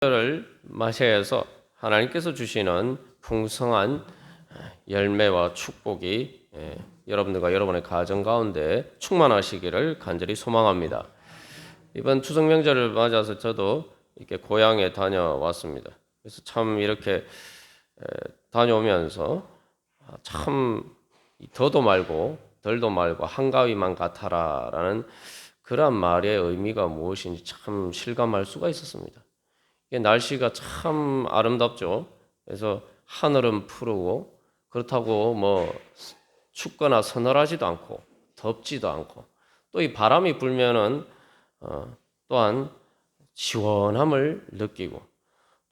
를 마셔야 해서 하나님께서 주시는 풍성한 열매와 축복이 여러분들과 여러분의 가정 가운데 충만하시기를 간절히 소망합니다. 이번 추석 명절을 맞아서 저도 이렇게 고향에 다녀왔습니다. 그래서 참 이렇게 다녀오면서 참 더도 말고 덜도 말고 한가위만 같아라라는 그런 말의 의미가 무엇인지 참 실감할 수가 있었습니다. 날씨가 참 아름답죠. 그래서 하늘은 푸르고 그렇다고 뭐 춥거나 서늘하지도 않고 덥지도 않고 또 이 바람이 불면은 또한 시원함을 느끼고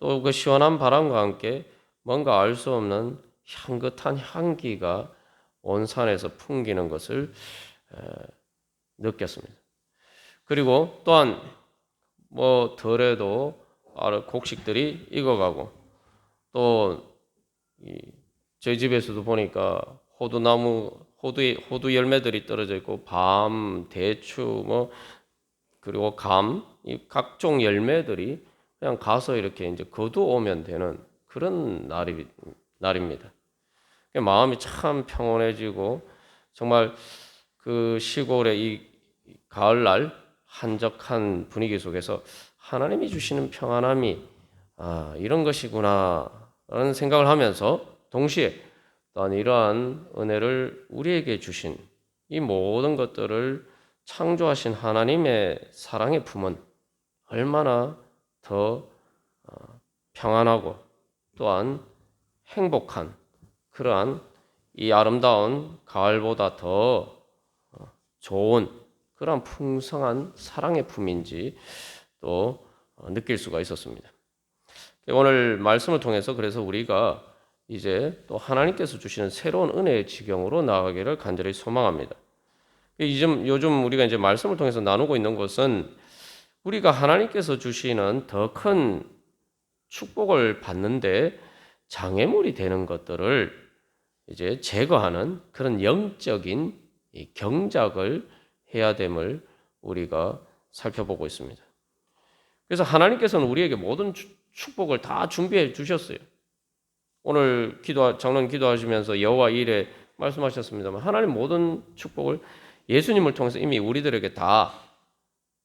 또 그 시원한 바람과 함께 뭔가 알 수 없는 향긋한 향기가 온 산에서 풍기는 것을 느꼈습니다. 그리고 또한 뭐 덜해도 곡식들이 익어가고 또 저희 집에서도 보니까 호두 열매들이 떨어져 있고 밤, 대추 뭐 그리고 감, 이 각종 열매들이 그냥 가서 이렇게 이제 거두오면 되는 그런 날입니다. 마음이 참 평온해지고 정말 그 시골의 이 가을날 한적한 분위기 속에서 하나님이 주시는 평안함이 이런 것이구나라는 생각을 하면서 동시에 또한 이러한 은혜를 우리에게 주신 이 모든 것들을 창조하신 하나님의 사랑의 품은 얼마나 더 평안하고 또한 행복한 그러한 이 아름다운 가을보다 더 좋은 그러한 풍성한 사랑의 품인지 또 느낄 수가 있었습니다. 오늘 말씀을 통해서 그래서 우리가 이제 또 하나님께서 주시는 새로운 은혜의 지경으로 나아가기를 간절히 소망합니다. 요즘 우리가 이제 말씀을 통해서 나누고 있는 것은 우리가 하나님께서 주시는 더 큰 축복을 받는데 장애물이 되는 것들을 이제 제거하는 그런 영적인 경작을 해야 됨을 우리가 살펴보고 있습니다. 그래서 하나님께서는 우리에게 모든 축복을 다 준비해 주셨어요. 오늘 장로님 기도하시면서 여호와 일에 말씀하셨습니다만 하나님 모든 축복을 예수님을 통해서 이미 우리들에게 다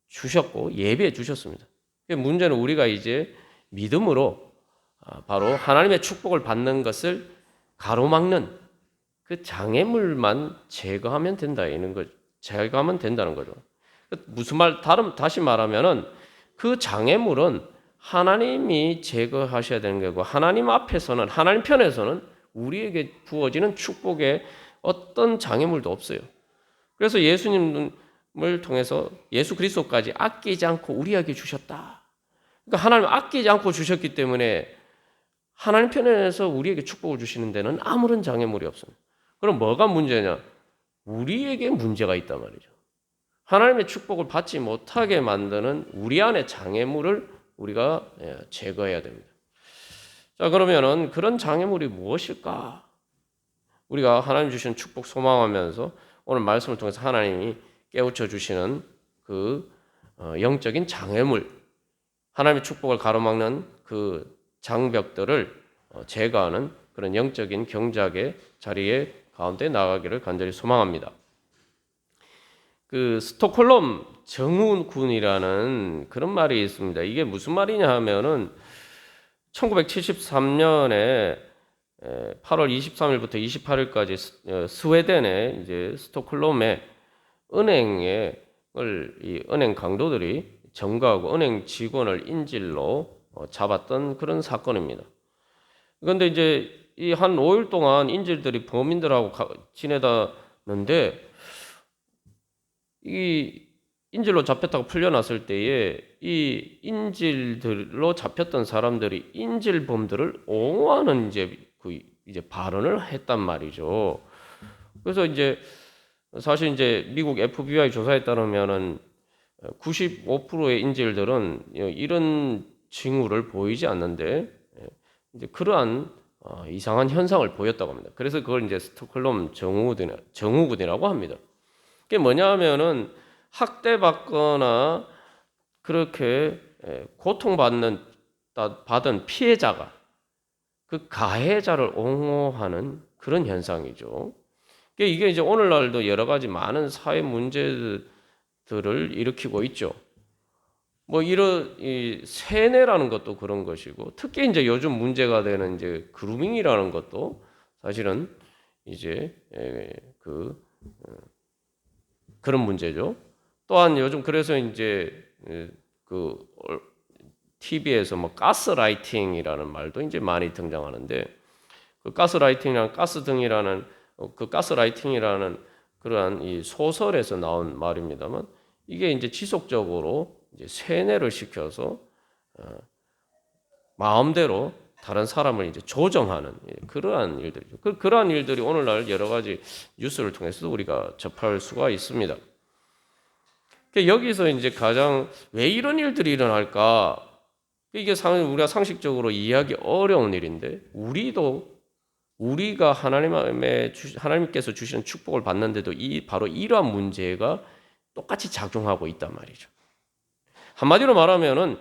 주셨고 예비해 주셨습니다. 문제는 우리가 이제 믿음으로 바로 하나님의 축복을 받는 것을 가로막는 그 장애물만 제거하면 된다는 거죠. 무슨 다시 말하면은 그 장애물은 하나님이 제거하셔야 되는 거고 하나님 앞에서는 하나님 편에서는 우리에게 부어지는 축복에 어떤 장애물도 없어요. 그래서 예수님을 통해서 예수 그리스도까지 아끼지 않고 우리에게 주셨다. 그러니까 하나님 아끼지 않고 주셨기 때문에 하나님 편에서 우리에게 축복을 주시는 데는 아무런 장애물이 없습니다. 그럼 뭐가 문제냐? 우리에게 문제가 있단 말이죠. 하나님의 축복을 받지 못하게 만드는 우리 안의 장애물을 우리가 제거해야 됩니다. 자, 그러면은 그런 장애물이 무엇일까? 우리가 하나님 주시는 축복 소망하면서 오늘 말씀을 통해서 하나님이 깨우쳐 주시는 그 영적인 장애물, 하나님의 축복을 가로막는 그 장벽들을 제거하는 그런 영적인 경작의 자리에 가운데 나가기를 간절히 소망합니다. 그 스톡홀름 정우군이라는 그런 말이 있습니다. 이게 무슨 말이냐 하면은 1973년에 8월 23일부터 28일까지 스웨덴의 이제 스톡홀름의 이 은행 강도들이 점거하고 은행 직원을 인질로 잡았던 그런 사건입니다. 그런데 이제 이 한 5일 동안 인질들이 범인들하고 지내다는데 이 인질로 잡혔다고 풀려났을 때에 이 인질들로 잡혔던 사람들이 인질범들을 옹호하는 이제 발언을 했단 말이죠. 그래서 이제 사실 이제 미국 FBI 조사에 따르면은 95%의 인질들은 이런 징후를 보이지 않는데 이제 그러한 이상한 현상을 보였다고 합니다. 그래서 그걸 이제 스톡홀름 정우군이라고 합니다. 그게 뭐냐 하면은 학대받거나 그렇게 고통받는 받은 피해자가 그 가해자를 옹호하는 그런 현상이죠. 이게 이제 오늘날도 여러 가지 많은 사회 문제들을 일으키고 있죠. 뭐 이런 이 세뇌라는 것도 그런 것이고, 특히 이제 요즘 문제가 되는 이제 그루밍이라는 것도 사실은 이제 그런 문제죠. 또한 요즘 그래서 이제 그 TV에서 뭐 가스라이팅이라는 말도 이제 많이 등장하는데, 그 가스라이팅이란 가스등이라는 그 가스라이팅이라는 그러한 이 소설에서 나온 말입니다만, 이게 이제 지속적으로 이제 세뇌를 시켜서 마음대로 다른 사람을 이제 조정하는 그러한 일들이죠. 그러한 일들이 오늘날 여러 가지 뉴스를 통해서도 우리가 접할 수가 있습니다. 여기서 이제 가장 왜 이런 일들이 일어날까? 이게 우리가 상식적으로 이해하기 어려운 일인데, 우리가 하나님께서 주시는 축복을 받는데도 바로 이러한 문제가 똑같이 작용하고 있단 말이죠. 한마디로 말하면은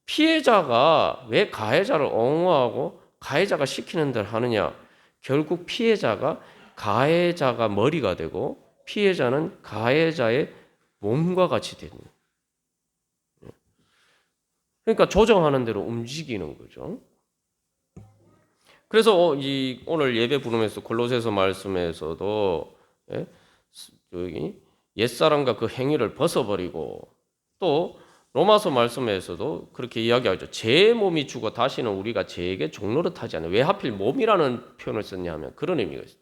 피해자가 왜 가해자를 옹호하고 가해자가 시키는 대로 하느냐? 결국 피해자가 가해자가 머리가 되고 피해자는 가해자의 몸과 같이 되는. 그러니까 조정하는 대로 움직이는 거죠. 그래서 오늘 예배 부르면서 골로새서 말씀에서도 여기 옛사람과 그 행위를 벗어버리고, 또 로마서 말씀에서도 그렇게 이야기하죠. 제 몸이 죽어 다시는 우리가 제에게 종노릇하지 않아요. 왜 하필 몸이라는 표현을 썼냐 하면 그런 의미가 있어요.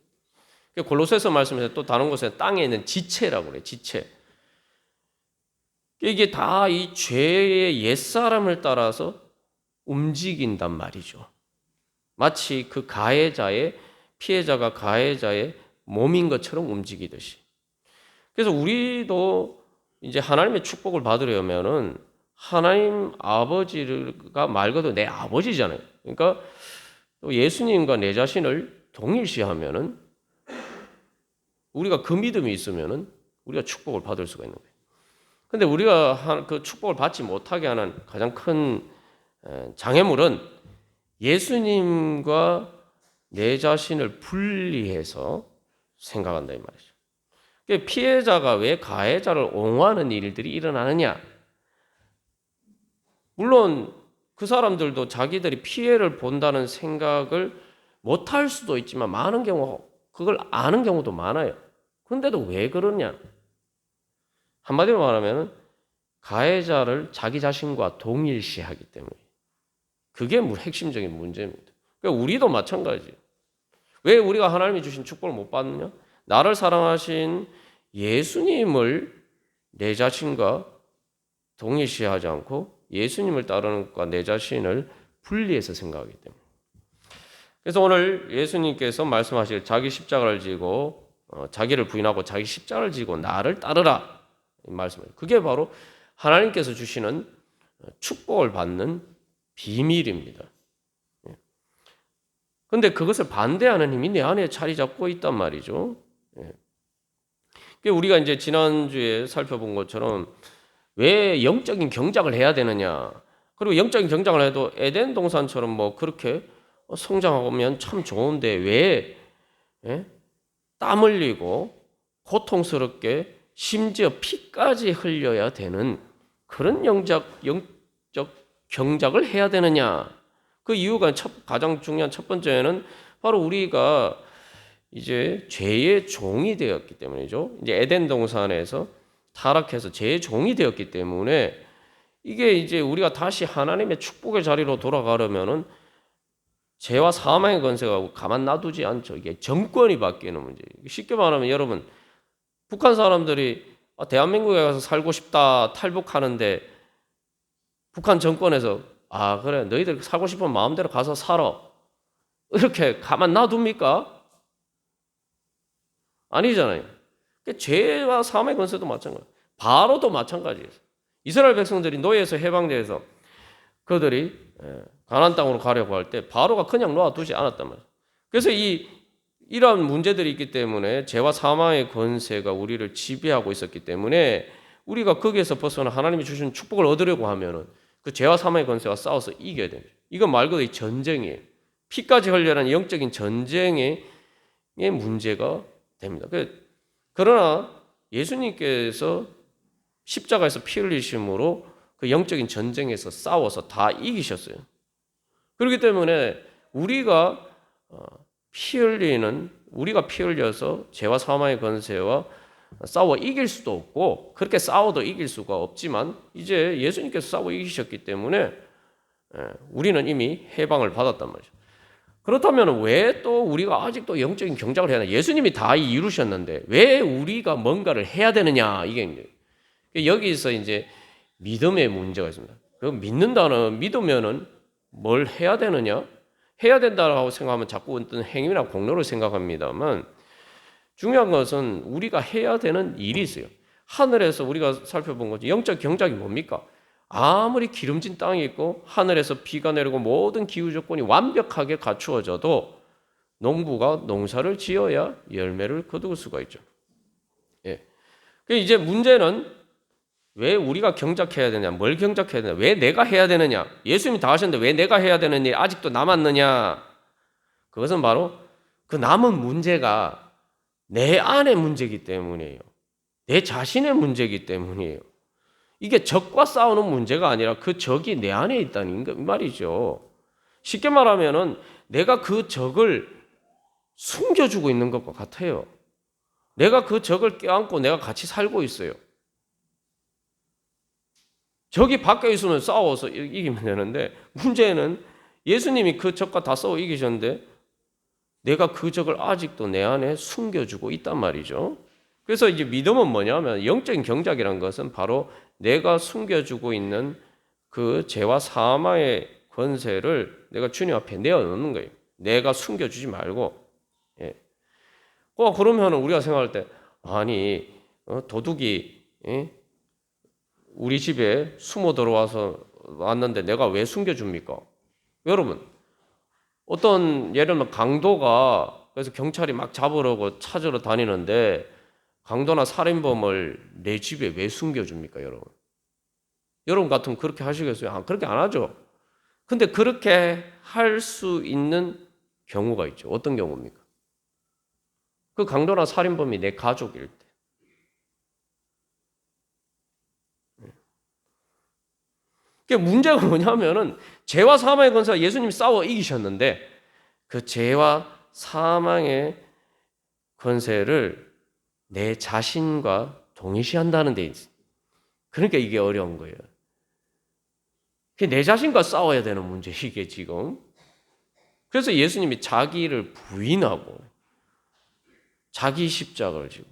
골로새서 말씀에서 또 다른 곳에 땅에 있는 지체라고 그래요. 지체. 이게 다 이 죄의 옛사람을 따라서 움직인단 말이죠. 마치 그 피해자가 가해자의 몸인 것처럼 움직이듯이. 그래서 우리도 이제 하나님의 축복을 받으려면은 하나님 아버지가 말 그대로 내 아버지잖아요. 그러니까 또 예수님과 내 자신을 동일시하면은, 우리가 그 믿음이 있으면은 우리가 축복을 받을 수가 있는 거예요. 근데 우리가 그 축복을 받지 못하게 하는 가장 큰 장애물은 예수님과 내 자신을 분리해서 생각한다 이 말이죠. 피해자가 왜 가해자를 옹호하는 일들이 일어나느냐? 물론 그 사람들도 자기들이 피해를 본다는 생각을 못할 수도 있지만 많은 경우 그걸 아는 경우도 많아요. 그런데도 왜 그러냐? 한마디로 말하면 가해자를 자기 자신과 동일시하기 때문에. 그게 핵심적인 문제입니다. 그러니까 우리도 마찬가지예요. 왜 우리가 하나님이 주신 축복을 못 받느냐? 나를 사랑하신 예수님을 내 자신과 동일시하지 않고 예수님을 따르는 것과 내 자신을 분리해서 생각하기 때문에. 그래서 오늘 예수님께서 말씀하실 자기 십자가를 지고 자기를 부인하고 자기 십자가를 지고 나를 따르라 이 말씀이에요. 그게 바로 하나님께서 주시는 축복을 받는 비밀입니다. 그런데 그것을 반대하는 힘이 내 안에 자리 잡고 있단 말이죠. 우리가 이제 지난주에 살펴본 것처럼 왜 영적인 경작을 해야 되느냐. 그리고 영적인 경작을 해도 에덴 동산처럼 뭐 그렇게 성장하면 참 좋은데 왜 땀 흘리고 고통스럽게 심지어 피까지 흘려야 되는 그런 영적 경작을 해야 되느냐. 그 이유가 가장 중요한 첫 번째는 바로 우리가 이제 죄의 종이 되었기 때문이죠. 이제 에덴 동산에서 타락해서 죄의 종이 되었기 때문에 이게 이제 우리가 다시 하나님의 축복의 자리로 돌아가려면은 죄와 사망의 권세가 가만 놔두지 않죠. 이게 정권이 바뀌는 문제. 쉽게 말하면 여러분, 북한 사람들이 대한민국에 가서 살고 싶다 탈북하는데 북한 정권에서 그래 너희들 살고 싶으면 마음대로 가서 살아 이렇게 가만 놔둡니까? 아니잖아요. 죄와 사망의 권세도 마찬가지예요. 바로도 마찬가지예요. 이스라엘 백성들이 노예에서 해방돼서 그들이 가나안 땅으로 가려고 할 때 바로가 그냥 놓아두지 않았단 말이에요. 그래서 이러한 문제들이 있기 때문에 죄와 사망의 권세가 우리를 지배하고 있었기 때문에 우리가 거기에서 벗어나 하나님이 주신 축복을 얻으려고 하면은 그 죄와 사망의 권세와 싸워서 이겨야 됩니다. 이건 말 그대로 전쟁이에요. 피까지 흘려라는 영적인 전쟁의 문제가 됩니다. 그러나 예수님께서 십자가에서 피 흘리심으로 그 영적인 전쟁에서 싸워서 다 이기셨어요. 그렇기 때문에 우리가 피 흘려서 죄와 사망의 권세와 싸워 이길 수도 없고 그렇게 싸워도 이길 수가 없지만 이제 예수님께서 싸워 이기셨기 때문에 우리는 이미 해방을 받았단 말이죠. 그렇다면 왜 또 우리가 아직도 영적인 경작을 해야 되나? 예수님이 다 이루셨는데 왜 우리가 뭔가를 해야 되느냐? 이게 여기서 이제 믿음의 문제가 있습니다. 그 믿으면은 뭘 해야 되느냐? 해야 된다고 생각하면 자꾸 어떤 행위나 공로를 생각합니다만 중요한 것은 우리가 해야 되는 일이 있어요. 하늘에서 우리가 살펴본 거죠. 영적 경작이 뭡니까? 아무리 기름진 땅이 있고 하늘에서 비가 내리고 모든 기후 조건이 완벽하게 갖추어져도 농부가 농사를 지어야 열매를 거둘 수가 있죠. 예. 이제 문제는 왜 우리가 경작해야 되냐? 뭘 경작해야 되냐? 왜 내가 해야 되느냐? 예수님이 다 하셨는데 왜 내가 해야 되는 일이 아직도 남았느냐? 그것은 바로 그 남은 문제가 내 안의 문제이기 때문이에요. 내 자신의 문제이기 때문이에요. 이게 적과 싸우는 문제가 아니라 그 적이 내 안에 있다는 말이죠. 쉽게 말하면은 내가 그 적을 숨겨주고 있는 것과 같아요. 내가 그 적을 껴안고 내가 같이 살고 있어요. 적이 밖에 있으면 싸워서 이기면 되는데 문제는 예수님이 그 적과 다 싸워 이기셨는데 내가 그 적을 아직도 내 안에 숨겨주고 있단 말이죠. 그래서 이제 믿음은 뭐냐면 영적인 경작이라는 것은 바로 내가 숨겨주고 있는 그 죄와 사망의 권세를 내가 주님 앞에 내어놓는 거예요. 내가 숨겨주지 말고. 예. 그러면 우리가 생각할 때 아니 도둑이 우리 집에 숨어 들어와서 왔는데 내가 왜 숨겨줍니까? 여러분 어떤 예를 들면 강도가 그래서 경찰이 막 잡으려고 찾으러 다니는데 강도나 살인범을 내 집에 왜 숨겨줍니까, 여러분? 여러분 같으면 그렇게 하시겠어요? 그렇게 안 하죠. 근데 그렇게 할 수 있는 경우가 있죠. 어떤 경우입니까? 그 강도나 살인범이 내 가족일 때. 문제가 뭐냐면은 죄와 사망의 권세와 예수님이 싸워 이기셨는데 그 죄와 사망의 권세를 내 자신과 동일시한다는 데 있어요. 그러니까 이게 어려운 거예요. 내 자신과 싸워야 되는 문제 이게 지금. 그래서 예수님이 자기를 부인하고 자기 십자가를 지고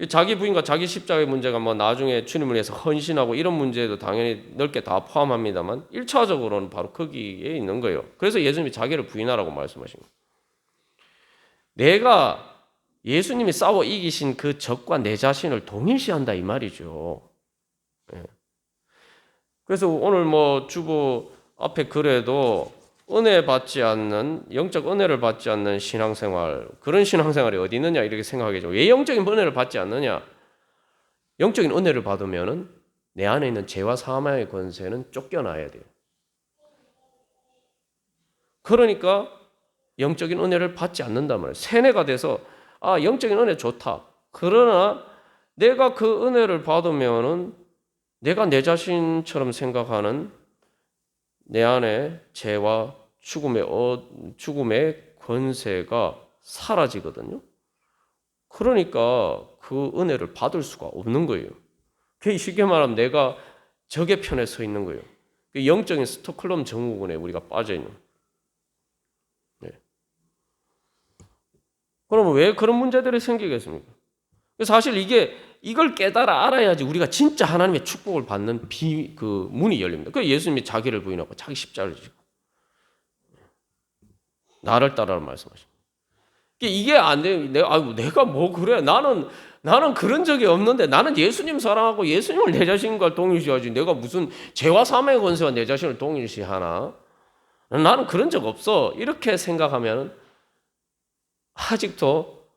자기 부인과 자기 십자가의 문제가 뭐 나중에 주님을 위해서 헌신하고 이런 문제도 당연히 넓게 다 포함합니다만 1차적으로는 바로 거기에 있는 거예요. 그래서 예수님이 자기를 부인하라고 말씀하신 거예요. 내가 예수님이 싸워 이기신 그 적과 내 자신을 동일시한다 이 말이죠. 그래서 오늘 뭐 주보 앞에 글에도 은혜 받지 않는 영적 은혜를 받지 않는 신앙생활 그런 신앙생활이 어디 있느냐 이렇게 생각하겠죠. 왜 영적인 은혜를 받지 않느냐? 영적인 은혜를 받으면은 내 안에 있는 죄와 사망의 권세는 쫓겨나야 돼요. 그러니까 영적인 은혜를 받지 않는단 말이에요. 세뇌가 돼서 영적인 은혜 좋다. 그러나 내가 그 은혜를 받으면은 내가 내 자신처럼 생각하는 내 안에 죄와 죽음의 권세가 사라지거든요. 그러니까 그 은혜를 받을 수가 없는 거예요. 쉽게 말하면 내가 적의 편에 서 있는 거예요. 영적인 스톡홀름 증후군에 우리가 빠져 있는. 네. 그러면 왜 그런 문제들이 생기겠습니까? 사실 이걸 깨달아 알아야지 우리가 진짜 하나님의 축복을 받는 그 문이 열립니다. 그래서 예수님이 자기를 부인하고 자기 십자가를 지고 나를 따르라는 말씀하십니다. 이게 안 돼요. 내가 뭐 그래? 나는 그런 적이 없는데 나는 예수님 사랑하고 예수님을 내 자신과 동일시하지. 내가 무슨 죄와 사망의 권세와 내 자신을 동일시하나? 나는 그런 적 없어. 이렇게 생각하면 아직도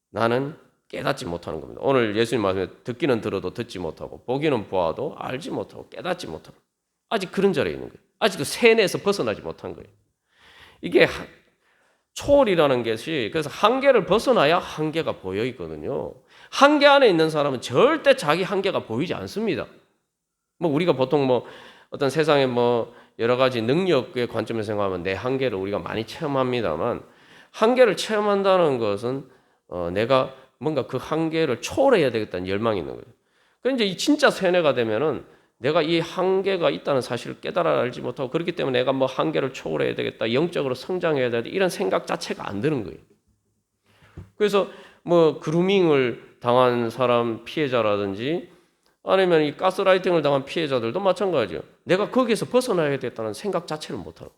나는 깨닫지 못하는 겁니다. 오늘 예수님 말씀에 듣기는 들어도 듣지 못하고 보기는 보아도 알지 못하고 깨닫지 못하고 아직 그런 자리에 있는 거예요. 아직도 세뇌에서 벗어나지 못한 거예요. 이게 초월이라는 것이 그래서 한계를 벗어나야 한계가 보여 있거든요. 한계 안에 있는 사람은 절대 자기 한계가 보이지 않습니다. 뭐 우리가 보통 뭐 어떤 세상에 뭐 여러 가지 능력의 관점에서 생각하면 내 한계를 우리가 많이 체험합니다만 한계를 체험한다는 것은 내가 뭔가 그 한계를 초월해야 되겠다는 열망이 있는 거예요. 그런데 이제 이 진짜 세뇌가 되면은 내가 이 한계가 있다는 사실을 깨달아 알지 못하고 그렇기 때문에 내가 뭐 한계를 초월해야 되겠다, 영적으로 성장해야 되겠다 이런 생각 자체가 안 드는 거예요. 그래서 뭐 그루밍을 당한 사람 피해자라든지 아니면 이 가스라이팅을 당한 피해자들도 마찬가지예요. 내가 거기에서 벗어나야 되겠다는 생각 자체를 못하고.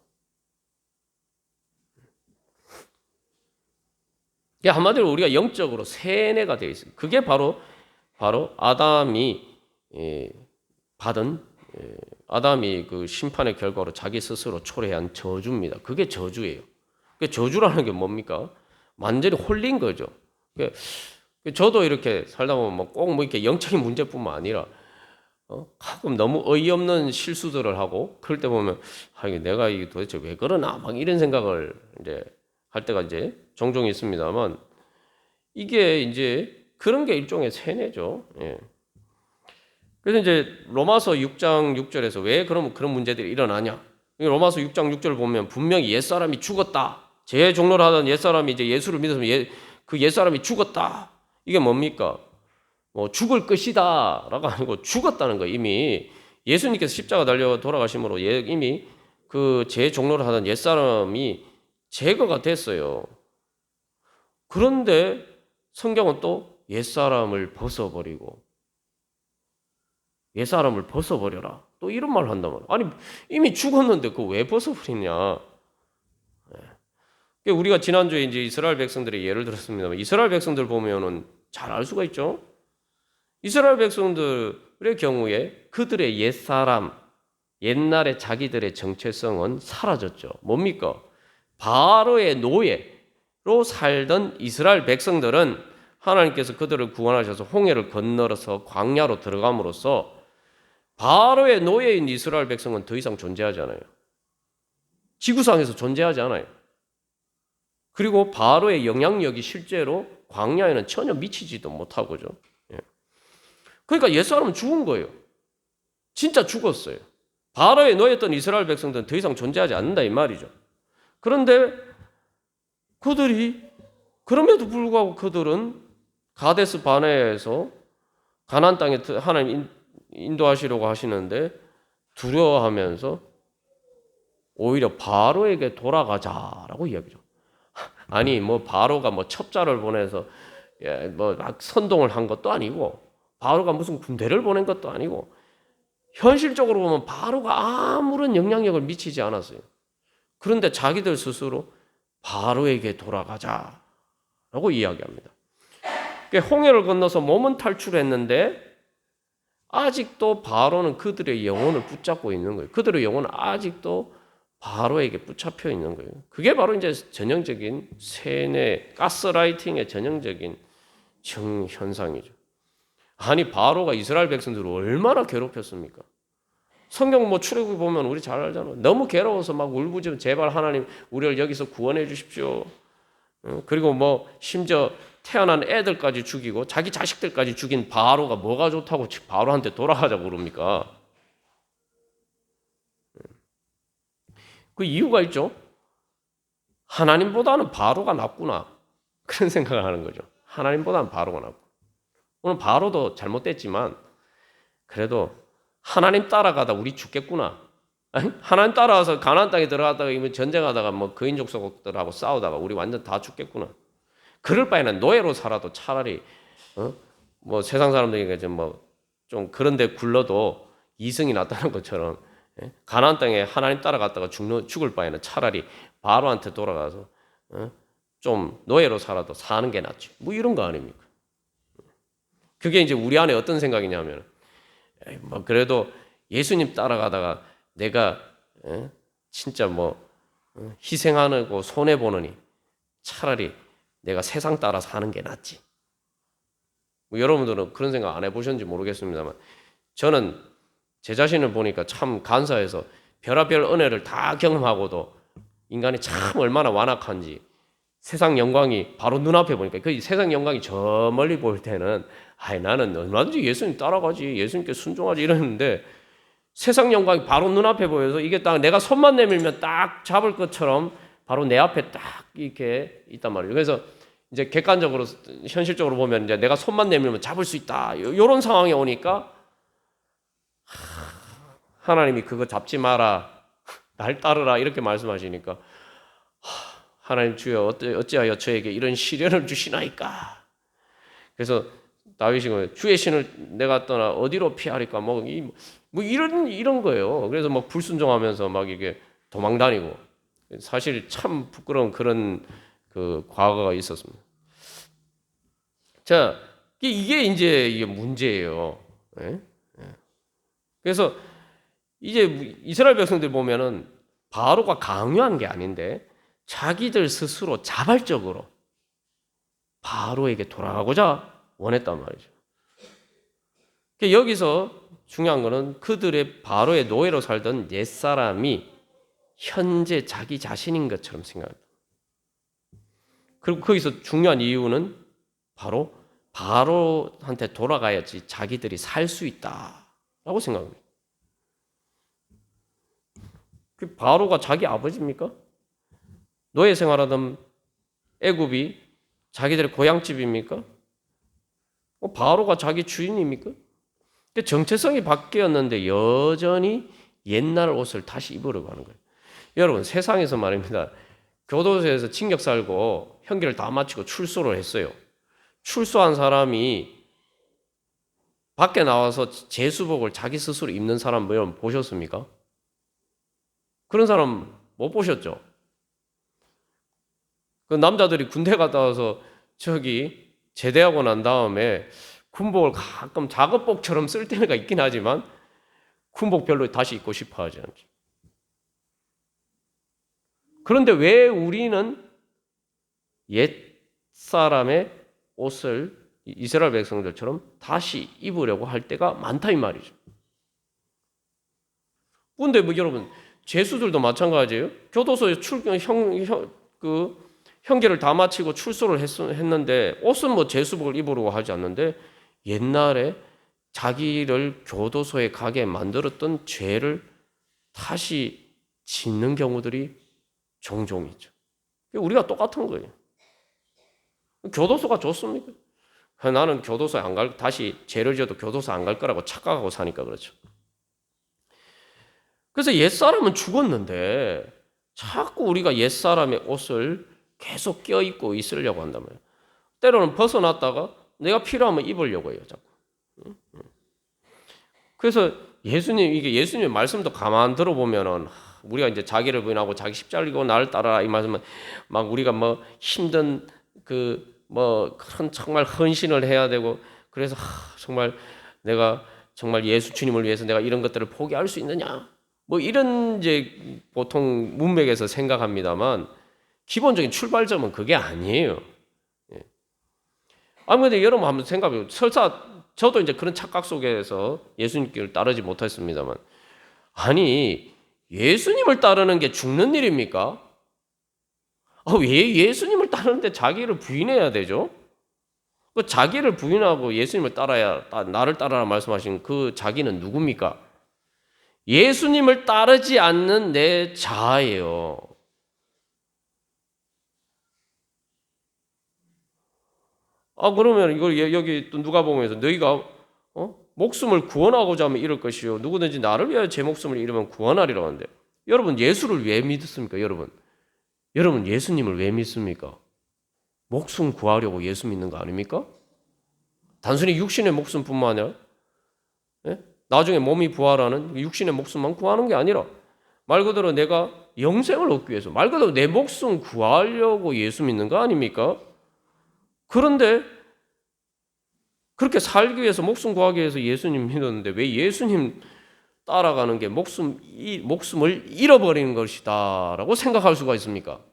이게 한마디로 우리가 영적으로 세뇌가 되어 있어요. 그게 바로 아담이 받은 아담이 그 심판의 결과로 자기 스스로 초래한 저주입니다. 그게 저주예요. 그 저주라는 게 뭡니까? 완전히 홀린 거죠. 저도 이렇게 살다 보면 꼭 뭐 이렇게 영적인 문제뿐만 아니라 가끔 너무 어이없는 실수들을 하고 그럴 때 보면 이게 내가 이게 도대체 왜 그러나 막 이런 생각을 이제 할 때가 이제 종종 있습니다만 이게 이제 그런 게 일종의 세뇌죠. 예. 그래서 이제 로마서 6장 6절에서 왜 그런 문제들이 일어나냐? 로마서 6장 6절 보면 분명히 옛사람이 죽었다. 제 종로를 하던 옛사람이 이제 예수를 믿어서 그 옛사람이 죽었다. 이게 뭡니까? 뭐 죽을 것이다 라고 아니고 죽었다는 거예요. 이미 예수님께서 십자가 달려 돌아가심으로 이미 그 제 종로를 하던 옛사람이 제거가 됐어요. 그런데 성경은 또 옛사람을 벗어버리고 옛사람을 벗어버려라. 또 이런 말을 한단 말이야. 아니 이미 죽었는데 그거 왜 벗어버리냐. 우리가 지난주에 이제 이스라엘 백성들의 예를 들었습니다만 이스라엘 백성들 보면은 잘 알 수가 있죠. 이스라엘 백성들의 경우에 그들의 옛사람, 옛날에 자기들의 정체성은 사라졌죠. 뭡니까? 바로의 노예로 살던 이스라엘 백성들은 하나님께서 그들을 구원하셔서 홍해를 건너서 광야로 들어감으로써 바로의 노예인 이스라엘 백성은 더 이상 존재하지 않아요. 지구상에서 존재하지 않아요. 그리고 바로의 영향력이 실제로 광야에는 전혀 미치지도 못하고죠. 그러니까 옛사람은 죽은 거예요. 진짜 죽었어요. 바로의 노예였던 이스라엘 백성들은 더 이상 존재하지 않는다 이 말이죠. 그런데 그럼에도 불구하고 그들은 가데스 바네에서 가나안 땅에 하나님 인도하시려고 하시는데 두려워하면서 오히려 바로에게 돌아가자라고 이야기죠. 아니 뭐 바로가 뭐 첩자를 보내서 뭐 막 선동을 한 것도 아니고 바로가 무슨 군대를 보낸 것도 아니고 현실적으로 보면 바로가 아무런 영향력을 미치지 않았어요. 그런데 자기들 스스로 바로에게 돌아가자라고 이야기합니다. 홍해를 건너서 몸은 탈출했는데 아직도 바로는 그들의 영혼을 붙잡고 있는 거예요. 그들의 영혼은 아직도 바로에게 붙잡혀 있는 거예요. 그게 바로 이제 전형적인 세뇌, 가스라이팅의 전형적인 현상이죠. 아니 바로가 이스라엘 백성들을 얼마나 괴롭혔습니까? 성경 뭐 출애굽 보면 우리 잘 알잖아요. 너무 괴로워서 막 울부짖으면 제발 하나님 우리를 여기서 구원해 주십시오. 그리고 뭐 심지어 태어난 애들까지 죽이고 자기 자식들까지 죽인 바로가 뭐가 좋다고 바로한테 돌아가자고 그럽니까? 그 이유가 있죠. 하나님보다는 바로가 낫구나. 그런 생각을 하는 거죠. 하나님보다는 바로가 낫고. 오늘 바로도 잘못됐지만 그래도 하나님 따라가다 우리 죽겠구나. 하나님 따라와서 가나안 땅에 들어갔다가 전쟁하다가 뭐 거인족 속들하고 싸우다가 우리 완전 다 죽겠구나. 그럴 바에는 노예로 살아도 차라리 뭐 세상 사람들에게 좀 그런데 굴러도 이승이 낫다는 것처럼 가나안 땅에 하나님 따라갔다가 죽을 바에는 차라리 바로한테 돌아가서 좀 노예로 살아도 사는 게 낫지. 뭐 이런 거 아닙니까? 그게 이제 우리 안에 어떤 생각이냐면 뭐 그래도 예수님 따라가다가 내가 진짜 뭐 희생하고 손해 보느니 차라리 내가 세상 따라 사는 게 낫지. 뭐 여러분들은 그런 생각 안 해보셨는지 모르겠습니다만 저는 제 자신을 보니까 참 간사해서 별의별 은혜를 다 경험하고도 인간이 참 얼마나 완악한지 세상 영광이 바로 눈앞에 보니까 그 세상 영광이 저 멀리 보일 때는 나는 얼마든지 예수님 따라가지 예수님께 순종하지 이러는데 세상 영광이 바로 눈앞에 보여서 이게 딱 내가 손만 내밀면 딱 잡을 것처럼 바로 내 앞에 딱 이렇게 있단 말이에요. 그래서 이제 객관적으로 현실적으로 보면 이제 내가 손만 내밀면 잡을 수 있다. 이런 상황에 오니까 하나님이 그거 잡지 마라. 날 따르라 이렇게 말씀하시니까 하나님 주여 어찌하여 저에게 이런 시련을 주시나이까. 그래서 다윗이 주의 신을 내가 떠나 어디로 피하리까 뭐 이런 거예요. 그래서 막 불순종하면서 막 이게 도망다니고 사실 참 부끄러운 그런 그 과거가 있었습니다. 자, 이게 이제 문제예요. 예? 그래서 이제 이스라엘 백성들 보면은 바로가 강요한 게 아닌데 자기들 스스로 자발적으로 바로에게 돌아가고자 원했단 말이죠. 여기서 중요한 거는 그들의 바로의 노예로 살던 옛사람이 현재 자기 자신인 것처럼 생각합니다. 그리고 거기서 중요한 이유는 바로 바로한테 돌아가야지 자기들이 살 수 있다라고 생각합니다. 그 바로가 자기 아버지입니까? 노예 생활하던 애굽이 자기들의 고향집입니까? 바로가 자기 주인입니까? 정체성이 바뀌었는데 여전히 옛날 옷을 다시 입으려고 하는 거예요. 여러분 세상에서 말입니다. 교도소에서 징역 살고 형기를 다 마치고 출소를 했어요. 출소한 사람이 밖에 나와서 제수복을 자기 스스로 입는 사람 여러분 보셨습니까? 그런 사람 못 보셨죠? 그 남자들이 군대 갔다 와서 저기 제대하고 난 다음에 군복을 가끔 작업복처럼 쓸 때가 있긴 하지만 군복 별로 다시 입고 싶어 하지 않죠. 그런데 왜 우리는 옛 사람의 옷을 이스라엘 백성들처럼 다시 입으려고 할 때가 많다 이 말이죠. 그런데 뭐 여러분 죄수들도 마찬가지예요. 교도소에 형기를 다 마치고 출소를 했는데 옷은 뭐 제수복을 입으려고 하지 않는데 옛날에 자기를 교도소에 가게 만들었던 죄를 다시 짓는 경우들이 종종 있죠. 우리가 똑같은 거예요. 교도소가 좋습니까? 나는 교도소에 안 갈, 다시 죄를 지어도 교도소 안 갈 거라고 착각하고 사니까 그렇죠. 그래서 옛사람은 죽었는데 자꾸 우리가 옛사람의 옷을 계속 껴입고 있으려고 한단 말이에요. 때로는 벗어났다가 내가 필요하면 입으려고 해요, 자꾸. 그래서 예수님의 말씀도 가만 들어보면은 우리가 이제 자기를 부인하고 자기 십자가를 지고 나를 따라라 이 말씀은 막 우리가 뭐 힘든 그런 정말 헌신을 해야 되고 그래서 정말 내가 정말 예수 주님을 위해서 내가 이런 것들을 포기할 수 있느냐 뭐 이런 이제 보통 문맥에서 생각합니다만 기본적인 출발점은 그게 아니에요. 아무래도 여러분 한번 생각해요. 설사 저도 이제 그런 착각 속에서 예수님을 따르지 못했습니다만 아니 예수님을 따르는 게 죽는 일입니까? 왜 예수님을 따르는데 자기를 부인해야 되죠? 그 자기를 부인하고 예수님을 나를 따라라 말씀하신 그 자기는 누굽니까? 예수님을 따르지 않는 내 자아예요. 그러면 이걸 여기 또 누가복음에서 너희가 목숨을 구원하고자 하면 이럴 것이요 누구든지 나를 위하여 제 목숨을 잃으면 구원하리라고 하는데 여러분 예수를 왜 믿습니까? 여러분 예수님을 왜 믿습니까? 목숨 구하려고 예수 믿는 거 아닙니까? 단순히 육신의 목숨뿐만 아니라 나중에 몸이 부활하는 육신의 목숨만 구하는 게 아니라 말 그대로 내가 영생을 얻기 위해서 말 그대로 내 목숨 구하려고 예수 믿는 거 아닙니까? 그런데 그렇게 살기 위해서 목숨 구하기 위해서 예수님 믿었는데 왜 예수님 따라가는 게 목숨을 잃어버리는 것이다 라고 생각할 수가 있습니까?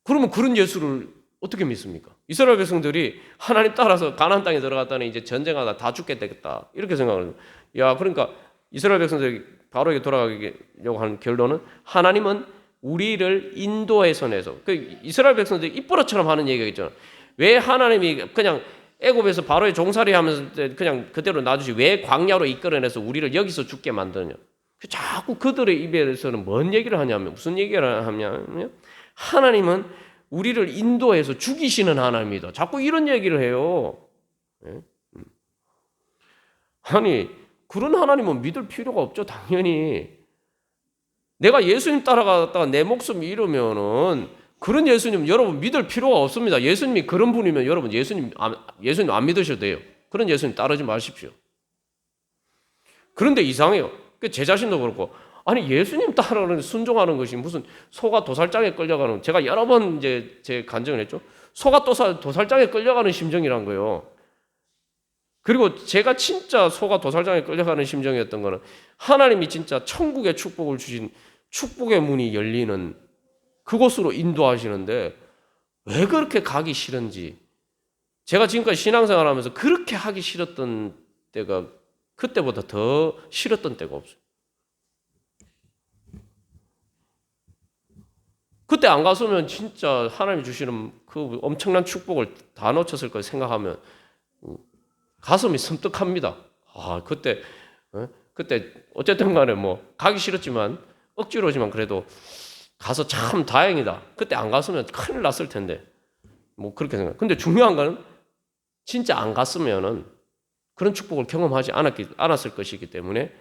그러면 그런 예수를 어떻게 믿습니까? 이스라엘 백성들이 하나님 따라서 가나안 땅에 들어갔다니 이제 전쟁하다 다 죽게 되겠다 이렇게 생각을. 야, 그러니까 이스라엘 백성들이 바로에게 돌아가려고 하는 결론은 하나님은 우리를 인도해서 내서, 그 이스라엘 백성들이 입버릇처럼 하는 얘기가 있잖아. 왜 하나님이 그냥 애굽에서 바로의 종살이 하면서 그냥 그대로 놔두지 왜 광야로 이끌어내서 우리를 여기서 죽게 만드냐. 자꾸 그들의 입에서는 뭔 얘기를 하냐면, 무슨 얘기를 하냐면 하나님은 우리를 인도해서 죽이시는 하나님이다. 자꾸 이런 얘기를 해요. 아니, 그런 하나님은 믿을 필요가 없죠. 당연히. 내가 예수님 따라갔다가 내 목숨 잃으면은 그런 예수님 여러분 믿을 필요가 없습니다. 예수님이 그런 분이면 여러분 예수님 안 믿으셔도 돼요. 그런 예수님 따르지 마십시오. 그런데 이상해요. 제 자신도 그렇고, 아니 예수님 따르는 순종하는 것이 무슨 소가 도살장에 끌려가는, 제가 여러 번 이제 제 간증을 했죠. 소가 도살장에 끌려가는 심정이란 거예요. 그리고 제가 진짜 소가 도살장에 끌려가는 심정이었던 거는 하나님이 진짜 천국의 축복을 주신 축복의 문이 열리는 그곳으로 인도하시는데 왜 그렇게 가기 싫은지, 제가 지금까지 신앙생활 하면서 그렇게 하기 싫었던 때가 그때보다 더 싫었던 때가 없어요. 그때 안 갔으면 진짜 하나님이 주시는 그 엄청난 축복을 다 놓쳤을 거 생각하면 가슴이 섬뜩합니다. 아, 그때 어쨌든 간에 뭐 가기 싫었지만 억지로지만 그래도 가서 참 다행이다. 그때 안 갔으면 큰일 났을 텐데. 뭐 그렇게 생각. 근데 중요한 거는 진짜 안 갔으면은 그런 축복을 경험하지 않았을 것이기 때문에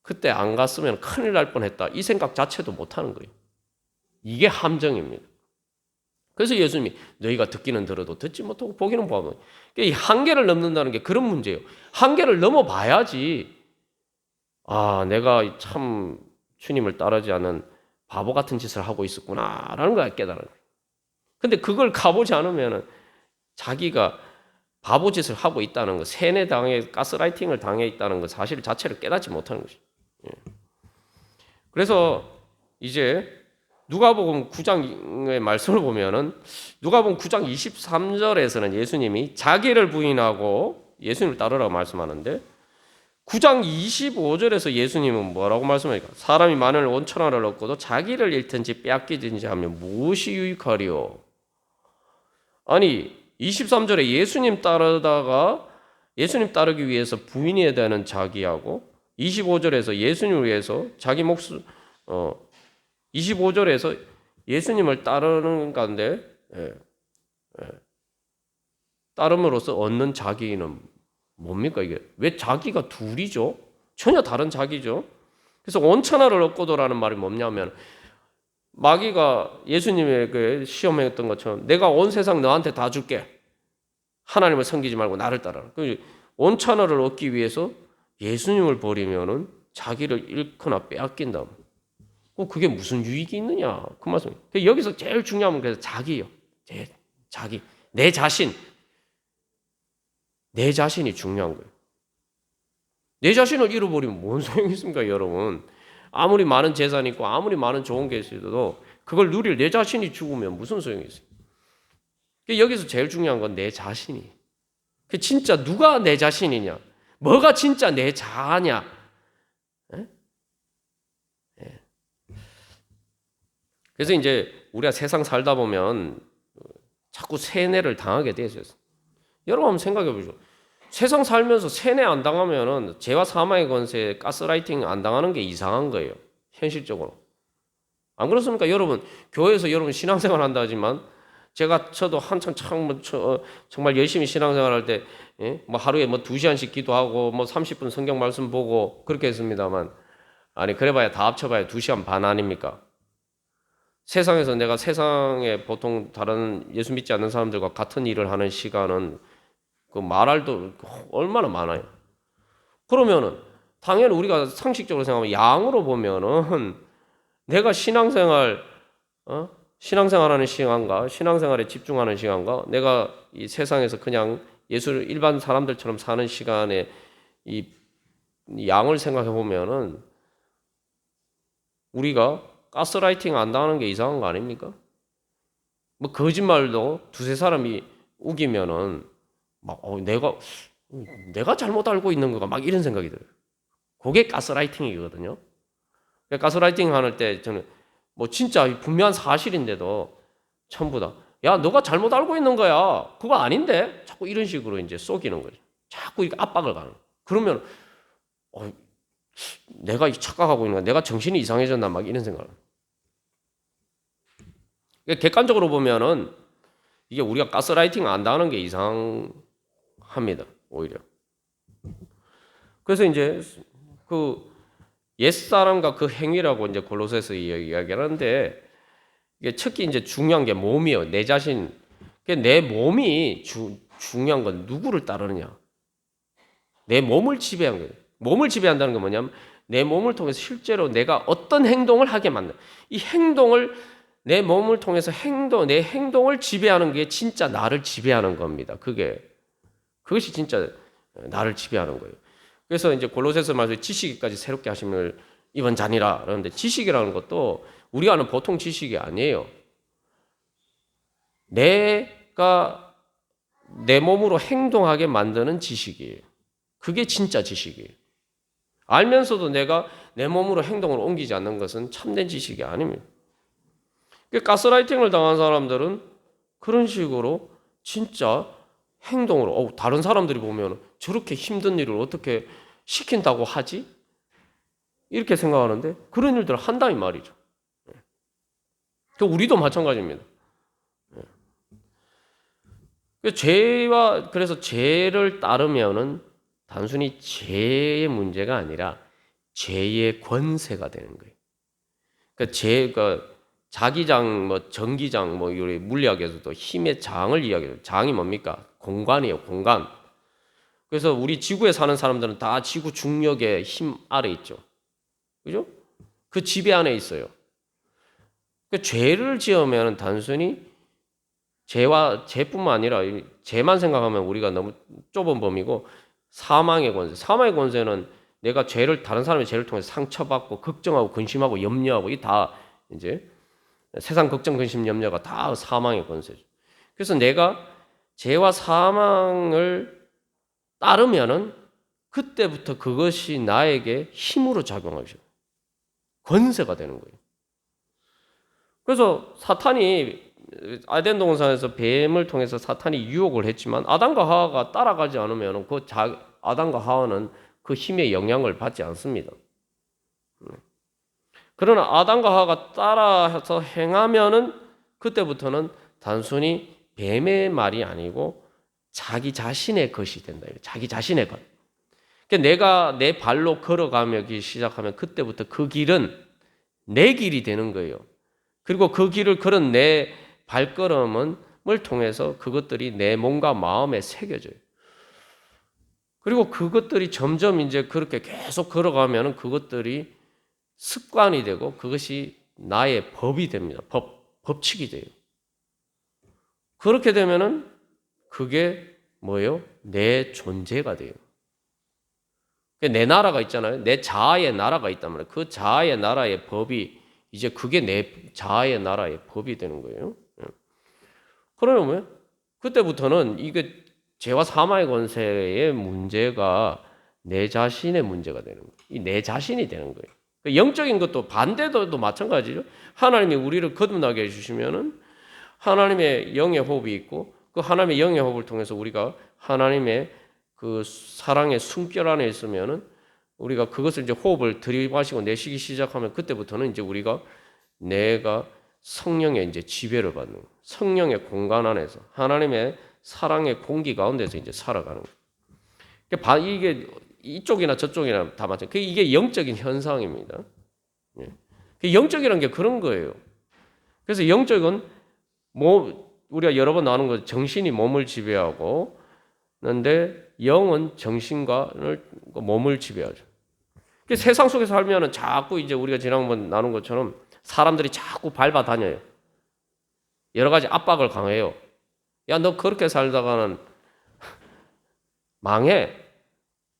그때 안 갔으면 큰일 날 뻔했다. 이 생각 자체도 못 하는 거예요. 이게 함정입니다. 그래서 예수님이 너희가 듣기는 들어도 듣지 못하고 보기는 보아도, 이 한계를 넘는다는 게 그런 문제예요. 한계를 넘어봐야지, 아, 내가 참 주님을 따르지 않은 바보 같은 짓을 하고 있었구나라는 걸 깨달아요. 근데 그걸 가보지 않으면 자기가 바보 짓을 하고 있다는 거, 세뇌당해 가스라이팅을 당해 있다는 거 사실 자체를 깨닫지 못하는 것이죠. 그래서 이제 누가복음 9장의 말씀을 보면은 누가복음 9장 23절에서는 예수님이 자기를 부인하고 예수님을 따르라고 말씀하는데 9장 25절에서 예수님은 뭐라고 말씀하니까 사람이 만일 온천하를 얻고도 자기를 잃든지 빼앗기든지 하면 무엇이 유익하리요? 아니 23절에 예수님 따르다가 예수님 따르기 위해서 부인해야 되는 자기하고 25절에서 예수님을 위해서 자기 목숨 25절에서 예수님을 따르는 가운데 따름으로써 얻는 자기는 뭡니까 이게? 왜 자기가 둘이죠? 전혀 다른 자기죠. 그래서 온천하를 얻고도라는 말이 뭐냐면 마귀가 예수님에게 시험했던 것처럼 내가 온 세상 너한테 다 줄게. 하나님을 섬기지 말고 나를 따라라. 온천하를 얻기 위해서 예수님을 버리면은 자기를 잃거나 빼앗긴다. 그게 무슨 유익이 있느냐? 그 말씀. 여기서 제일 중요한 건 그래서 자기예요. 자기. 내 자신. 내 자신이 중요한 거예요. 내 자신을 잃어버리면 뭔 소용이 있습니까, 여러분? 아무리 많은 재산이 있고 아무리 많은 좋은 게 있어도 그걸 누릴 내 자신이 죽으면 무슨 소용이 있어요? 여기서 제일 중요한 건 내 자신이. 진짜 누가 내 자신이냐? 뭐가 진짜 내 자아냐? 그래서 이제 우리가 세상 살다 보면 자꾸 세뇌를 당하게 되죠. 여러분 한번 생각해 보죠. 세상 살면서 세뇌 안 당하면은 죄와 사망의 권세, 가스라이팅 안 당하는 게 이상한 거예요. 현실적으로. 안 그렇습니까? 여러분 교회에서 여러분 신앙생활 한다 하지만 저도 한참 정말 열심히 신앙생활 할 때 뭐 하루에 뭐 2시간씩 기도하고 뭐 30분 성경 말씀 보고 그렇게 했습니다만 아니 그래봐야 다 합쳐봐야 2시간 반 아닙니까? 세상에서 내가 세상에 보통 다른 예수 믿지 않는 사람들과 같은 일을 하는 시간은 그 말할도 얼마나 많아요. 그러면은 당연히 우리가 상식적으로 생각하면 양으로 보면은 내가 신앙생활하는 시간과 신앙생활에 집중하는 시간과 내가 이 세상에서 그냥 예수를 일반 사람들처럼 사는 시간에 이 양을 생각해 보면은 우리가 가스라이팅 안 당하는 게 이상한 거 아닙니까? 뭐 거짓말도 두세 사람이 우기면은 막 내가 잘못 알고 있는 거가 막 이런 생각이 들어요. 그게 가스라이팅이거든요. 가스라이팅 할 때 저는 뭐 진짜 분명한 사실인데도 전부 다 야, 너가 잘못 알고 있는 거야. 그거 아닌데? 자꾸 이런 식으로 이제 속이는 거죠. 자꾸 이렇게 압박을 가는 거예요. 그러면 내가 착각하고 있는 거야. 내가 정신이 이상해졌나 막 이런 생각을. 객관적으로 보면은 이게 우리가 가스라이팅 안다는 게 이상합니다. 오히려. 그래서 이제 그 옛사람과 그 행위라고 이제 골로새서 이야기하는데 이게 특히 이제 중요한 게 몸이요. 내 자신. 내 몸이 중요한 건 누구를 따르느냐. 내 몸을 지배한 거예요. 몸을 지배한다는 건 뭐냐면 내 몸을 통해서 실제로 내가 어떤 행동을 하게 만든 이 행동을 내 몸을 통해서 내 행동을 지배하는 게 진짜 나를 지배하는 겁니다. 그것이 진짜 나를 지배하는 거예요. 그래서 이제 골로새서 말씀 지식까지 새롭게 하심을 이번 자니라 그러는데 지식이라는 것도 우리가 아는 보통 지식이 아니에요. 내가 내 몸으로 행동하게 만드는 지식이에요. 그게 진짜 지식이에요. 알면서도 내가 내 몸으로 행동을 옮기지 않는 것은 참된 지식이 아닙니다. 가스라이팅을 당한 사람들은 그런 식으로 진짜 행동으로 다른 사람들이 보면 저렇게 힘든 일을 어떻게 시킨다고 하지? 이렇게 생각하는데 그런 일들을 한다 이 말이죠. 우리도 마찬가지입니다. 그래서 죄를 따르면은 단순히 죄의 문제가 아니라 죄의 권세가 되는 거예요. 그러니까 자기장, 전기장, 우리 물리학에서도 힘의 장을 이야기해요. 장이 뭡니까? 공간이에요, 공간. 그래서 우리 지구에 사는 사람들은 다 지구 중력의 힘 아래 있죠. 그죠? 그 지배 안에 있어요. 죄를 지으면 단순히 죄뿐만 아니라 죄만 생각하면 우리가 너무 좁은 범위고 사망의 권세는 내가 다른 사람의 죄를 통해서 상처받고 걱정하고 근심하고 염려하고 이 다 이제 세상 걱정 근심 염려가 다 사망의 권세죠. 그래서 내가 죄와 사망을 따르면은 그때부터 그것이 나에게 힘으로 작용하죠. 권세가 되는 거예요. 그래서 사탄이 아덴 동산에서 뱀을 통해서 사탄이 유혹을 했지만 아담과 하와가 따라가지 않으면 아담과 하와는 그 힘의 영향을 받지 않습니다. 그러나 아담과 하와가 따라서 행하면은 그때부터는 단순히 뱀의 말이 아니고 자기 자신의 것이 된다. 자기 자신의 것. 그러니까 내가 내 발로 걸어가기 시작하면 그때부터 그 길은 내 길이 되는 거예요. 그리고 그 길을 걸은 내 발걸음을 통해서 그것들이 내 몸과 마음에 새겨져요. 그리고 그것들이 점점 이제 그렇게 계속 걸어가면 그것들이 습관이 되고 그것이 나의 법이 됩니다. 법칙이 돼요. 그렇게 되면은 그게 뭐예요? 내 존재가 돼요. 내 나라가 있잖아요. 내 자아의 나라가 있단 말이에요. 그 자아의 나라의 법이 이제 그게 내 자아의 나라의 법이 되는 거예요. 그러면 그때부터는 이게 죄와 사망의 권세의 문제가 내 자신의 문제가 되는 거예요. 이 내 자신이 되는 거예요. 영적인 것도 반대도 마찬가지죠. 하나님이 우리를 거듭나게 해주시면은 하나님의 영의 호흡이 있고 그 하나님의 영의 호흡을 통해서 우리가 하나님의 그 사랑의 숨결 안에 있으면은 우리가 그것을 이제 호흡을 들이마시고 내쉬기 시작하면 그때부터는 이제 내가 성령의 이제 지배를 받는 거예요. 성령의 공간 안에서 하나님의 사랑의 공기 가운데서 이제 살아가는 거예요. 이게 이쪽이나 저쪽이나 다 마찬가지. 이게 영적인 현상입니다. 영적이라는 게 그런 거예요. 그래서 영적은 우리가 여러 번 나누는 거 정신이 몸을 지배하고 그런데 영은 정신과 몸을 지배하죠. 세상 속에서 살면은 자꾸 이제 우리가 지난번 나눈 것처럼 사람들이 자꾸 밟아 다녀요. 여러 가지 압박을 강해요. 야, 너 그렇게 살다가는 망해.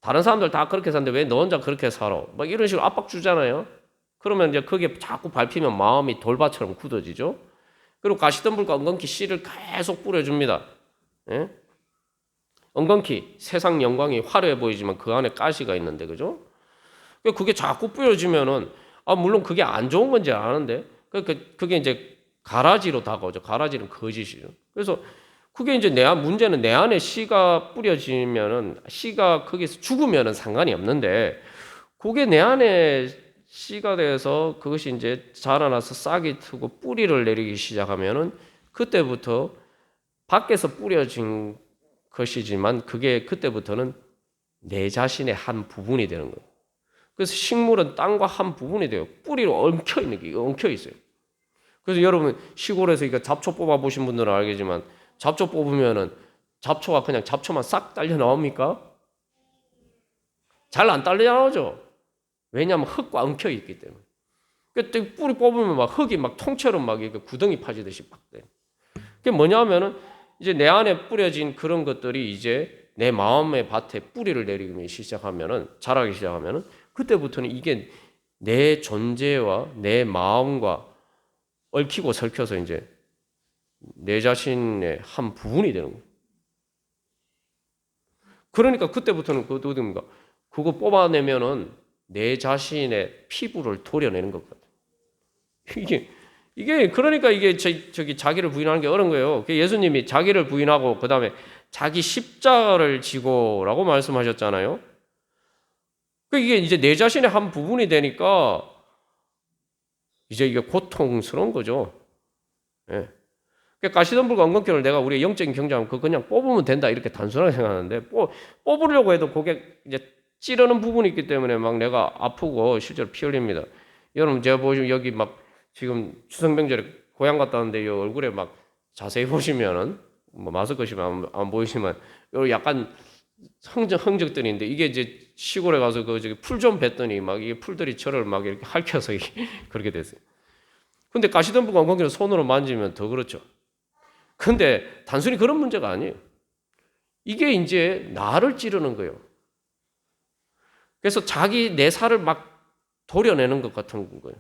다른 사람들 다 그렇게 사는데 왜 너 혼자 그렇게 살아? 막 이런 식으로 압박 주잖아요. 그러면 이제 그게 자꾸 밟히면 마음이 돌밭처럼 굳어지죠. 그리고 가시덤불과 엉겅퀴 씨를 계속 뿌려줍니다. 예? 엉겅퀴 세상 영광이 화려해 보이지만 그 안에 가시가 있는데, 그죠? 그게 자꾸 뿌려지면은 물론 그게 안 좋은 건지 아는데 그게 이제 가라지로 다가오죠. 가라지는 거짓이죠. 그래서 그게 이제 문제는 내 안에 씨가 뿌려지면은, 씨가 거기서 죽으면은 상관이 없는데, 그게 내 안에 씨가 돼서 그것이 이제 자라나서 싹이 트고 뿌리를 내리기 시작하면은, 그때부터 밖에서 뿌려진 것이지만 그게 그때부터는 내 자신의 한 부분이 되는 거예요. 그래서 식물은 땅과 한 부분이 돼요. 뿌리로 엉켜 있는 게 엉켜 있어요. 그래서 여러분 시골에서 이거 잡초 뽑아 보신 분들은 알겠지만, 잡초 뽑으면은 잡초가 그냥 잡초만 싹 딸려 나옵니까? 잘 안 딸려 나오죠. 왜냐하면 흙과 엉켜 있기 때문에. 그때 뿌리 뽑으면 막 흙이 막 통째로 막 이렇게 구덩이 파지듯이 막 돼. 그게 뭐냐면은 이제 내 안에 뿌려진 그런 것들이 이제 내 마음의 밭에 뿌리를 내리기 시작하면은, 자라기 시작하면은, 그때부터는 이게 내 존재와 내 마음과 얽히고 설켜서 이제 내 자신의 한 부분이 되는 거예요. 그러니까 그때부터는 그겁니다. 그거 뽑아내면은 내 자신의 피부를 도려내는 것 같아요. 이게 그러니까 이게 저기 자기를 부인하는 게 어려운 거예요. 예수님이 자기를 부인하고 그 다음에 자기 십자가를 지고라고 말씀하셨잖아요. 이게 이제 내 자신의 한 부분이 되니까 이제 이게 고통스러운 거죠. 예. 가시덤불과 엉겅퀴를 내가 우리의 영적인 경장하면 그거 그냥 뽑으면 된다 이렇게 단순하게 생각하는데, 뽑으려고 해도 그게 이제 찌르는 부분이 있기 때문에 막 내가 아프고 실제로 피 흘립니다. 여러분 제가 보시면 여기 막 지금 추석 명절에 고향 갔다 왔는데 이 얼굴에 막 자세히 보시면은 뭐 마스크 쓰면 안 보이지만 요 약간 흔적들이 있는데, 이게 이제 시골에 가서 그 저기 풀 좀 뱉더니 막 이게 풀들이 저를 막 이렇게 핥혀서 그렇게 됐어요. 근데 가시덤불과 엉겅퀴를 손으로 만지면 더 그렇죠. 근데 단순히 그런 문제가 아니에요. 이게 이제 나를 찌르는 거예요. 그래서 자기 내 살을 막 도려내는 것 같은 거예요.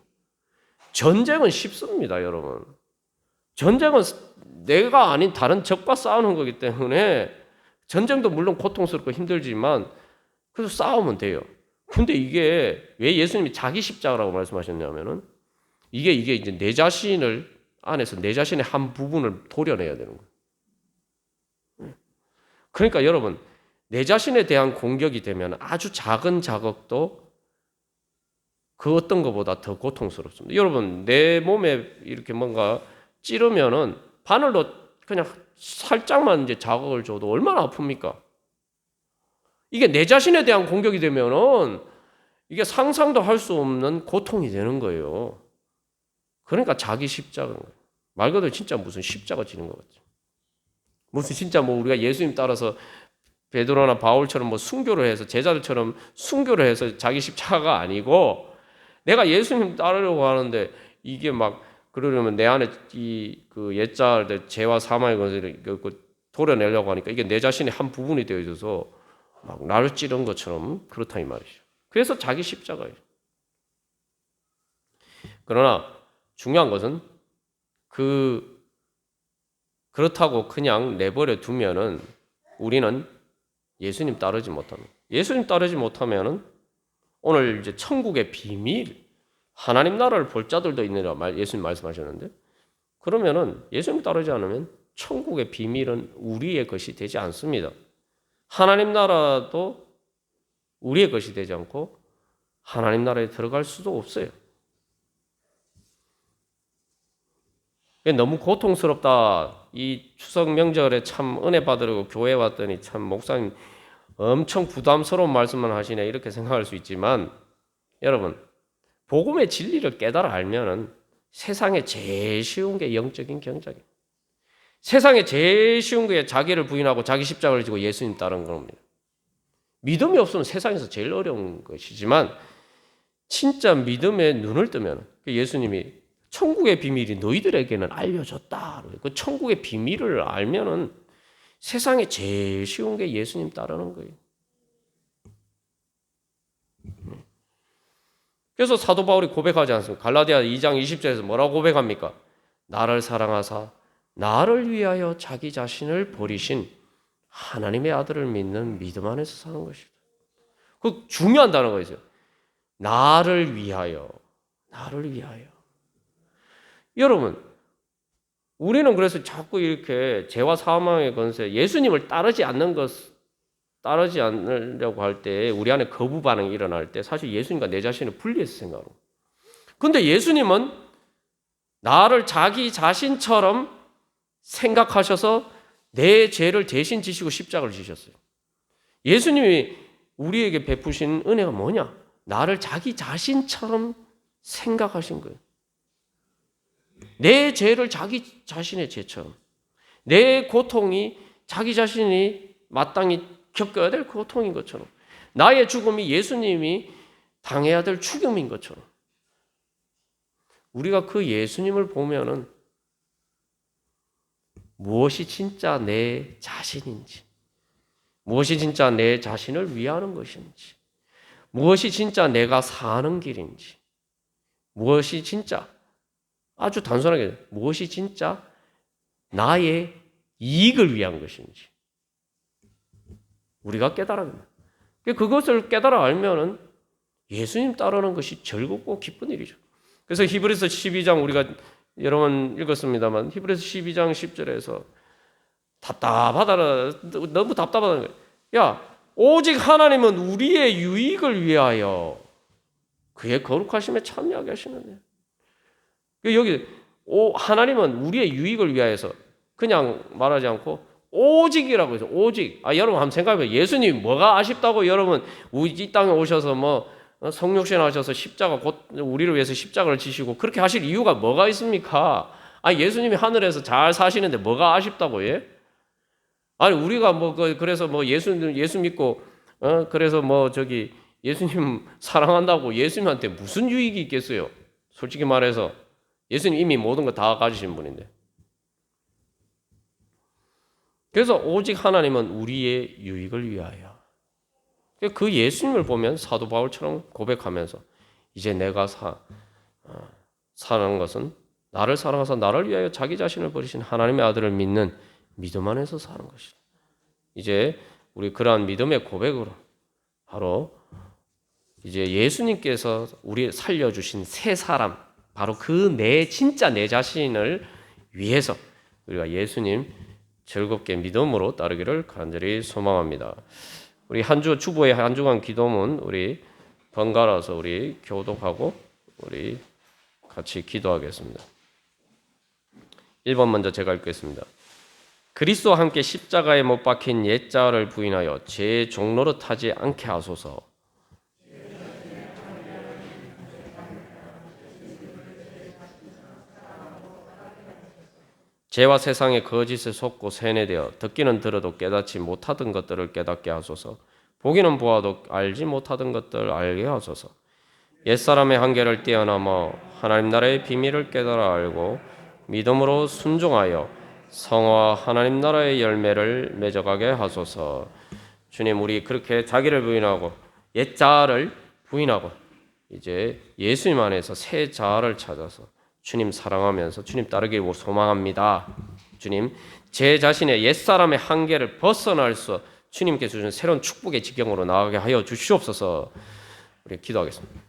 전쟁은 쉽습니다, 여러분. 전쟁은 내가 아닌 다른 적과 싸우는 거기 때문에, 전쟁도 물론 고통스럽고 힘들지만 그래서 싸우면 돼요. 근데 이게 왜 예수님이 자기 십자가라고 말씀하셨냐면은, 이게 이제 내 자신을 안에서 내 자신의 한 부분을 도려내야 되는 거예요. 그러니까 여러분, 내 자신에 대한 공격이 되면 아주 작은 자극도 그 어떤 것보다 더 고통스럽습니다. 여러분, 내 몸에 이렇게 뭔가 찌르면은 바늘로 그냥 살짝만 이제 자극을 줘도 얼마나 아픕니까? 이게 내 자신에 대한 공격이 되면은 이게 상상도 할 수 없는 고통이 되는 거예요. 그러니까 자기 십자가인 거예요. 말 그대로 진짜 무슨 십자가 지는 것 같죠. 무슨 진짜 뭐 우리가 예수님 따라서 베드로나 바울처럼 뭐 순교를 해서 제자들처럼 순교를 해서 자기 십자가가 아니고, 내가 예수님 따르려고 하는데 이게 막 그러려면 내 안에 이 그 옛자 죄와 사망의 것을 도려내려고 하니까 이게 내 자신의 한 부분이 되어 있어서 막 나를 찌른 것처럼 그렇다 이 말이죠. 그래서 자기 십자가예요. 그러나 중요한 것은 그렇다고 그냥 내버려 두면은 우리는 예수님 따르지 못합니다. 예수님 따르지 못하면은 오늘 이제 천국의 비밀, 하나님 나라를 볼 자들도 있느라 예수님 말씀하셨는데, 그러면은 예수님 따르지 않으면 천국의 비밀은 우리의 것이 되지 않습니다. 하나님 나라도 우리의 것이 되지 않고 하나님 나라에 들어갈 수도 없어요. 너무 고통스럽다. 이 추석 명절에 참 은혜 받으려고 교회 왔더니 참 목사님 엄청 부담스러운 말씀만 하시네 이렇게 생각할 수 있지만, 여러분 복음의 진리를 깨달아 알면은 세상에 제일 쉬운 게 영적인 경작이에요. 세상에 제일 쉬운 게 자기를 부인하고 자기 십자가를 지고 예수님 따르는 겁니다. 믿음이 없으면 세상에서 제일 어려운 것이지만, 진짜 믿음에 눈을 뜨면 예수님이 천국의 비밀이 너희들에게는 알려졌다. 그 천국의 비밀을 알면은 세상에 제일 쉬운 게 예수님 따르는 거예요. 그래서 사도 바울이 고백하지 않습니까? 갈라디아 2장 20절에서 뭐라고 고백합니까? 나를 사랑하사 나를 위하여 자기 자신을 버리신 하나님의 아들을 믿는 믿음 안에서 사는 것이다. 그 중요한 단어가 있어요. 나를 위하여. 나를 위하여. 여러분, 우리는 그래서 자꾸 이렇게 죄와 사망의 권세, 예수님을 따르지 않으려고 할 때 우리 안에 거부 반응이 일어날 때 사실 예수님과 내 자신을 분리해서 생각하고. 근데 예수님은 나를 자기 자신처럼 생각하셔서 내 죄를 대신 지시고 십자가를 지셨어요. 예수님이 우리에게 베푸신 은혜가 뭐냐? 나를 자기 자신처럼 생각하신 거예요. 내 죄를 자기 자신의 죄처럼, 내 고통이 자기 자신이 마땅히 겪어야 될 고통인 것처럼, 나의 죽음이 예수님이 당해야 될 죽음인 것처럼, 우리가 그 예수님을 보면은 무엇이 진짜 내 자신인지, 무엇이 진짜 내 자신을 위하는 것인지, 무엇이 진짜 내가 사는 길인지, 무엇이 진짜 아주 단순하게 무엇이 진짜 나의 이익을 위한 것인지 우리가 깨달아야 합니다. 그것을 깨달아 알면은 예수님 따르는 것이 즐겁고 기쁜 일이죠. 그래서 히브리서 12장 우리가 여러 번 읽었습니다만 히브리서 12장 10절에서 너무 답답하다는 거예요. 야, 오직 하나님은 우리의 유익을 위하여 그의 거룩하심에 참여하게 하시는데, 여기 하나님은 우리의 유익을 위하여서 그냥 말하지 않고 오직이라고 해서 오직. 여러분 한번 생각해봐요. 예수님 뭐가 아쉽다고 여러분 이 땅에 오셔서 뭐 성육신 하셔서 십자가 곧 우리를 위해서 십자가를 지시고 그렇게 하실 이유가 뭐가 있습니까? 예수님이 하늘에서 잘 사시는데 뭐가 아쉽다고 예? 우리가 그래서 예수 믿고 그래서 예수님 사랑한다고 예수님한테 무슨 유익이 있겠어요? 솔직히 말해서 예수님 이미 모든 거 다 가지신 분인데. 그래서 오직 하나님은 우리의 유익을 위하여. 그 예수님을 보면 사도 바울처럼 고백하면서 이제 내가 사는 것은 나를 사랑하사 나를 위하여 자기 자신을 버리신 하나님의 아들을 믿는 믿음 안에서 사는 것이다. 이제 우리 그러한 믿음의 고백으로 바로 이제 예수님께서 우리 살려주신 새 사람, 바로 진짜 내 자신을 위해서 우리가 예수님 즐겁게 믿음으로 따르기를 간절히 소망합니다. 우리 주보의 한 주간 기도문 우리 번갈아서 우리 교독하고 우리 같이 기도하겠습니다. 1번 먼저 제가 읽겠습니다. 그리스도와 함께 십자가에 못 박힌 옛자를 부인하여 제 종노릇하지 않게 하소서. 죄와 세상의 거짓에 속고 세뇌되어 듣기는 들어도 깨닫지 못하던 것들을 깨닫게 하소서. 보기는 보아도 알지 못하던 것들을 알게 하소서. 옛사람의 한계를 뛰어넘어 하나님 나라의 비밀을 깨달아 알고 믿음으로 순종하여 성화와 하나님 나라의 열매를 맺어가게 하소서. 주님, 우리 그렇게 자기를 부인하고 옛 자아를 부인하고 이제 예수님 안에서 새 자아를 찾아서 주님 사랑하면서 주님 따르기를 소망합니다. 주님, 제 자신의 옛사람의 한계를 벗어날 수 주님께서 주신 새로운 축복의 지경으로 나아가게 하여 주시옵소서. 우리 기도하겠습니다.